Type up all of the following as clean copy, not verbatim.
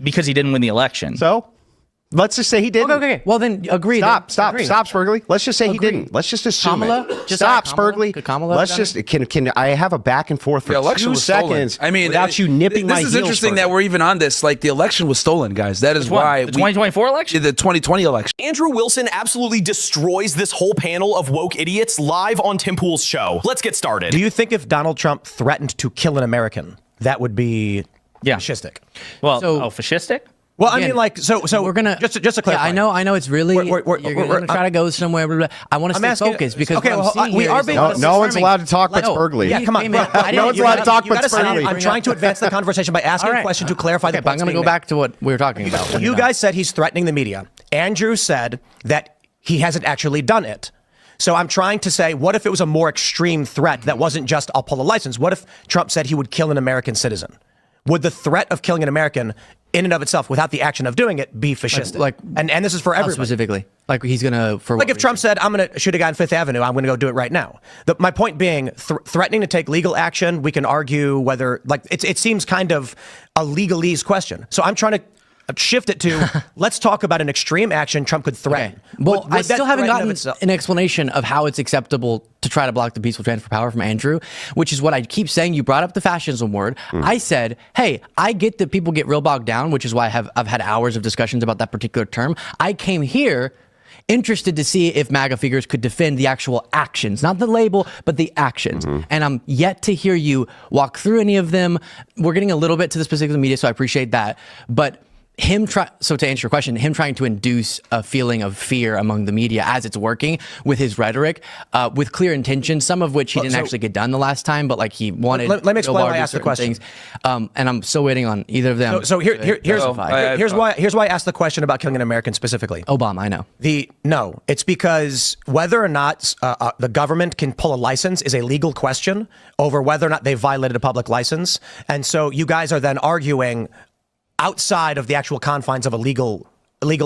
Because he didn't win the election. So let's just say he didn't. Okay. Well, then agree. Stop, Agree. Spurgley. Let's just say he didn't. Let's just assume Kamala? it. Just Stop, like Kamala? Spurgley. Could Kamala have Let's done just can I have a back and forth for The election 2 was stolen. seconds? I mean, without you nipping my heels. This is interesting that we're even on this. Like, the election was stolen, guys. That is why the 2024 election? The 2020 election. Andrew Wilson absolutely destroys this whole panel of woke idiots live on Tim Pool's show. Let's get started. Do you think if Donald Trump threatened to kill an American, that would be fascistic? Well, So- fascistic? Well, Again, I mean, like, so we're gonna just to clarify. Yeah, I know. It's really you're gonna try to go somewhere. Blah, blah, blah. I want to stay focused because what I'm seeing we here are is being that- No one's allowed to talk but Spurgley. Yeah, come on. No one's allowed to talk but Spurgley. I'm trying to advance the conversation by asking a question to clarify the Okay, but I'm points going to being go back to what we were talking made. about. You guys said he's threatening the media. Andrew said that he hasn't actually done it. So I'm trying to say, what if it was a more extreme threat that wasn't just, I'll pull a license? What if Trump said he would kill an American citizen? Would the threat of killing an American in and of itself, without the action of doing it, be fascistic? And this is for everybody. Specifically, like he's going to Like if Trump said, I'm going to shoot a guy on Fifth Avenue, I'm going to go do it right now. My point being, threatening to take legal action, we can argue whether, like, it seems kind of a legalese question. So I'm trying to shift it to, let's talk about an extreme action Trump could threaten. Okay. Well, Would I that still haven't threaten gotten of itself- an explanation of how it's acceptable to try to block the peaceful transfer of power from Andrew, which is what I keep saying. You brought up the fascism word. I said, hey, I get that people get real bogged down, which is why I've had hours of discussions about that particular term. I came here interested to see if MAGA figures could defend the actual actions, not the label, but the actions. And I'm yet to hear you walk through any of them. We're getting a little bit to the specifics of the media, so I appreciate that. But so to answer your question, him trying to induce a feeling of fear among the media as it's working with his rhetoric, with clear intentions, some of which he didn't actually get done the last time, but like he wanted. Let me explain why I asked the question. And I'm still waiting on either of them. So here's why I asked the question about killing an American specifically. Obama, I know. No, it's because whether or not the government can pull a license is a legal question over whether or not they violated a public license. And so you guys are then arguing outside of the actual confines of a legal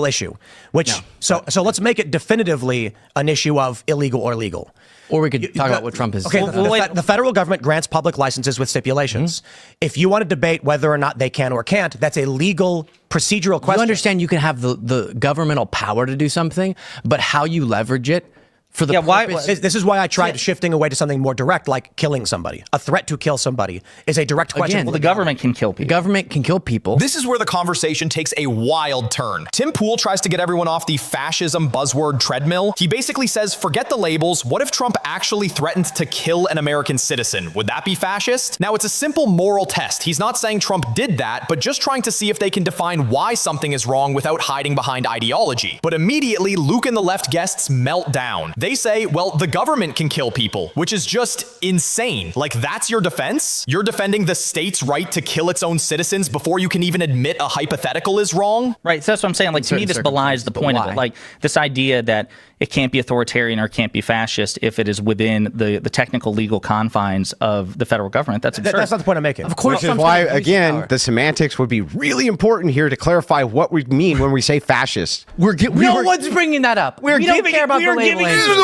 issue, which so let's make it definitively an issue of illegal or legal. Or we could talk about what Trump is. Okay, the federal government grants public licenses with stipulations. If you want to debate whether or not they can or can't, that's a legal procedural question. You understand you can have the governmental power to do something, but how you leverage it for the purpose. This is why I tried shifting away to something more direct, like killing somebody. A threat to kill somebody is a direct question. Again, Well, the government can kill people. The government can kill people. This is where the conversation takes a wild turn. Tim Pool tries to get everyone off the fascism buzzword treadmill. He basically says, forget the labels. What if Trump actually threatened to kill an American citizen? Would that be fascist? Now, it's a simple moral test. He's not saying Trump did that, but just trying to see if they can define why something is wrong without hiding behind ideology. But immediately, Luke and the left guests melt down. They say, well, the government can kill people, which is just insane. Like, that's your defense? You're defending the state's right to kill its own citizens before you can even admit a hypothetical is wrong? Right. So that's what I'm saying. Like, to me, this belies the point of it. Like, this idea that it can't be authoritarian or can't be fascist if it is within the technical legal confines of the federal government. That's absurd. That's not the point I'm making. Of course. Which is why, again, the semantics would be really important here to clarify what we mean when we say fascist. No one's bringing that up. We don't care about the labeling.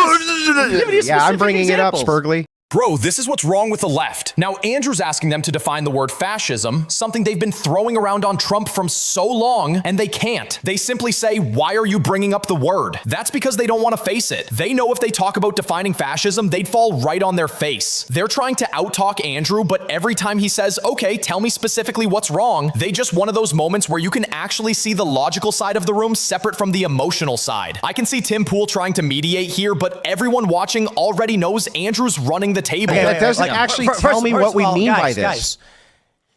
Yeah, I'm bringing it up, Spurgley. Bro, this is what's wrong with the left. Now, Andrew's asking them to define the word fascism, something they've been throwing around on Trump from so long, and they can't. They simply say, why are you bringing up the word? That's because they don't want to face it. They know if they talk about defining fascism, they'd fall right on their face. They're trying to out-talk Andrew, but every time he says, okay, tell me specifically what's wrong, they just one of those moments where you can actually see the logical side of the room separate from the emotional side. I can see Tim Pool trying to mediate here, but everyone watching already knows Andrew's running the table. That doesn't actually tell me what we mean by this. Guys,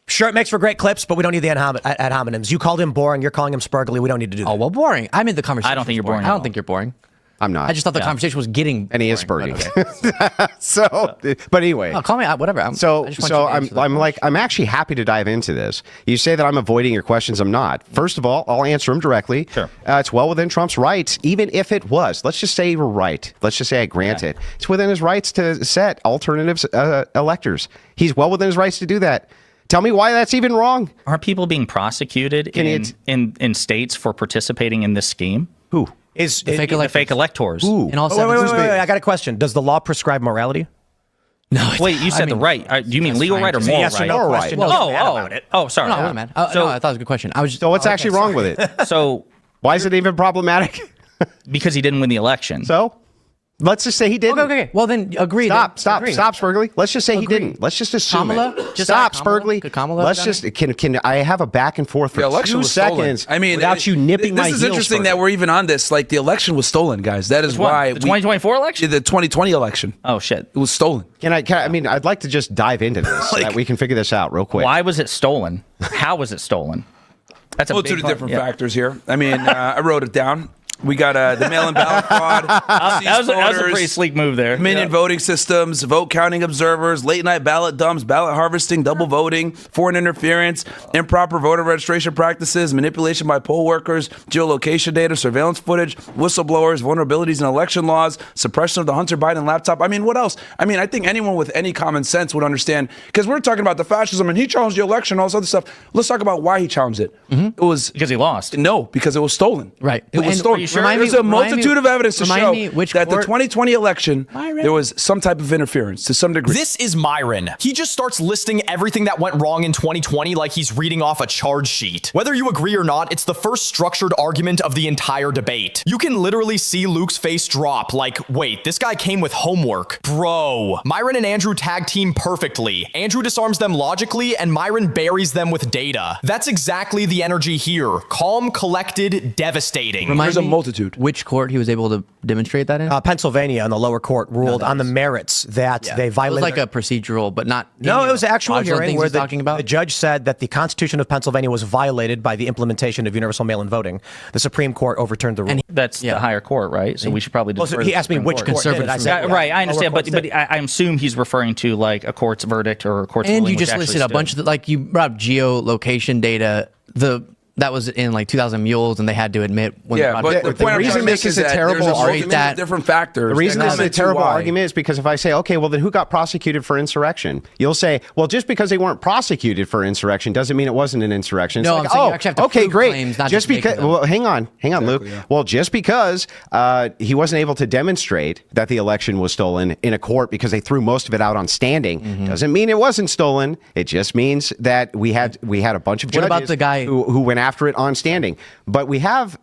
sure, it makes for great clips, but we don't need the ad hominems. You called him boring. You're calling him Spurgley. We don't need to do that. Oh, well, boring. I mean, the conversation. I don't think you're boring. I don't think you're boring. I'm not. I just thought the conversation was getting. And he is boring, Spurgley. So, but anyway. Oh, call me whatever. I'm actually happy to dive into this. You say that I'm avoiding your questions. I'm not. First of all, I'll answer them directly. Sure. It's well within Trump's rights, even if it was. Let's just say we're right. Let's just say I grant it. It's within his rights to set alternatives electors. He's well within his rights to do that. Tell me why that's even wrong. Aren't people being prosecuted in states for participating in this scheme? Who? The fake electors. Who? In all Wait, I got a question. Does the law prescribe morality? No. Wait, you said the right. Do you mean legal right or moral Yes or right? no Moral right. question. Well, Don't get mad about it. Oh, sorry. No, I wasn't mad. No, I thought it was a good question. I was just. So what's actually wrong with it? So Why is it even problematic? because he didn't win the election. So let's just say he didn't. Okay. Well, then agree. Stop, then, agree. Spurgley. Let's just say he Agree. didn't. Let's just assume Kamala? it. Just Stop, ask Kamala. Spurgley. Could Kamala have Let's done just can I have a back and forth for The election 2 was stolen. seconds I mean, without you nipping my This is heels, interesting Spurgley. that we're even on this. Like the election was stolen, guys. That is why The 2024 election? the 2020 election. Oh shit. It was stolen. I mean, I'd like to just dive into this so that we can figure this out real quick. Why was it stolen? How was it stolen? That's a Multitude big of part. different Yeah. factors here. I mean, I wrote it down. We got the mail-in ballot fraud, That was a pretty sleek move there. Dominion voting systems, vote counting observers, late-night ballot dumps, ballot harvesting, double voting, foreign interference, improper voter registration practices, manipulation by poll workers, geolocation data, surveillance footage, whistleblowers, vulnerabilities in election laws, suppression of the Hunter Biden laptop. I mean, what else? I mean, I think anyone with any common sense would understand, because we're talking about the fascism and he challenged the election and all this other stuff. Let's talk about why he challenged it. It was Because he lost. No, because it was stolen. Right. It was And stolen. are you sure? There's a multitude of evidence to remind show me which that the court- 2020 election, there was some type of interference to some degree. This is Myron. He just starts listing everything that went wrong in 2020 like he's reading off a charge sheet. Whether you agree or not, it's the first structured argument of the entire debate. You can literally see Luke's face drop like, wait, this guy came with homework. Bro. Myron and Andrew tag team perfectly. Andrew disarms them logically and Myron buries them with data. That's exactly the energy here. Calm, collected, devastating. Remind There's a me multitude. Which court he was able to demonstrate that in? Pennsylvania in the lower court ruled on the merits that they it was violated. like a procedural, but not. No, it was an actual fraudulent hearing things where he's talking about. the judge said that the Constitution of Pennsylvania was violated by the implementation of universal mail-in voting. The Supreme Court overturned the rule. That's the higher court, right? So we should probably Well, defer so to he the asked me Supreme which Court. court did it. Conservative I said, Supreme Right, I understand, lower but courts did. I assume he's referring to like a court's verdict or a court's And ruling, you which just actually listed a stood. bunch of like you brought up geolocation data. That was in like 2,000 mules, and they had to admit when Yeah, but the point I'm reason trying to this make is is a that terrible there's a argument- multitude of different factors. The reason that this is a comment to terrible why. argument is because if I say, okay, well, then who got prosecuted for insurrection? You'll say, well, just because they weren't prosecuted for insurrection doesn't mean it wasn't an insurrection. It's No, like, I'm saying you oh, actually have to okay, prove great. claims, not just just make because, them. well, hang on, Luke. yeah. Well, just because he wasn't able to demonstrate that the election was stolen in a court because they threw most of it out on standing doesn't mean it wasn't stolen. It just means that we had a bunch of What judges about the guy- who went after it on standing. But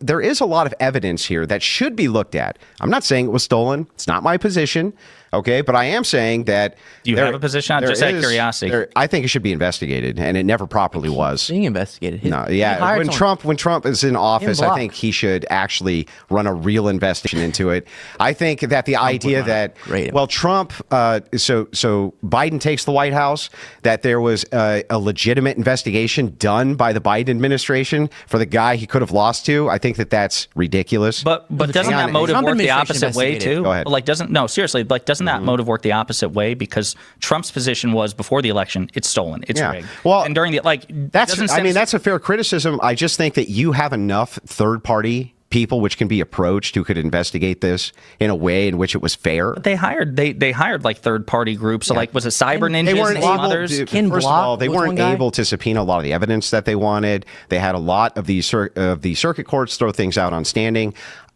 there is a lot of evidence here that should be looked at. I'm not saying it was stolen. It's not my position. Okay, but I am saying that. Do you have a position on it? there Just out of curiosity? I think it should be investigated, and it never properly was. being investigated. No, yeah. When Trump is in office, I block. think he should actually run a real investigation into it. I think that the idea that Great. Trump, so Biden takes the White House, that there was a legitimate investigation done by the Biden administration for the guy he could have lost to. I think that that's ridiculous. But doesn't Hang on, that motive Trump work the administration opposite way investigated. too? Go ahead. Like doesn't that motive work the opposite way? Because Trump's position was before the election, it's stolen, it's Yeah. rigged. Well, and during the that's a fair criticism. I just think that you have enough third party people which can be approached who could investigate this in a way in which it was fair. they hired like third party groups. So like was it Cyber Ninjas They weren't and some able others? to, Ken first Block of all, they was weren't one guy? able to subpoena a lot of the evidence that they wanted. They had a lot of the circuit courts throw things out on standing.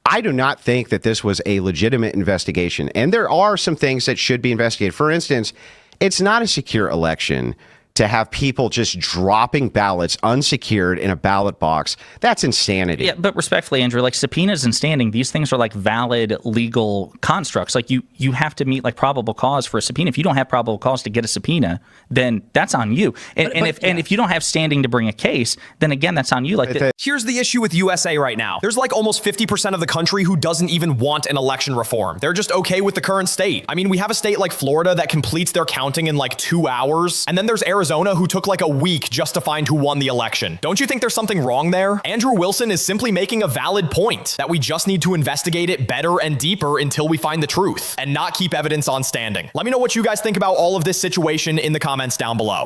I do not think that this was a legitimate investigation. And there are some things that should be investigated. For instance, it's not a secure election to have people just dropping ballots unsecured in a ballot box. That's insanity. Yeah, but respectfully, Andrew, like subpoenas and standing, these things are like valid legal constructs. Like you have to meet like probable cause for a subpoena. If you don't have probable cause to get a subpoena, then that's on you. And if you don't have standing to bring a case, then again, that's on you. Like Here's the issue with USA right now. There's like almost 50% of the country who doesn't even want an election reform. They're just okay with the current state. I mean, we have a state like Florida that completes their counting in like 2 hours. And then there's Arizona who took like a week just to find who won the election. Don't you think there's something wrong there? Andrew Wilson is simply making a valid point that we just need to investigate it better and deeper until we find the truth and not keep evidence on standing. Let me know what you guys think about all of this situation in the comments down below.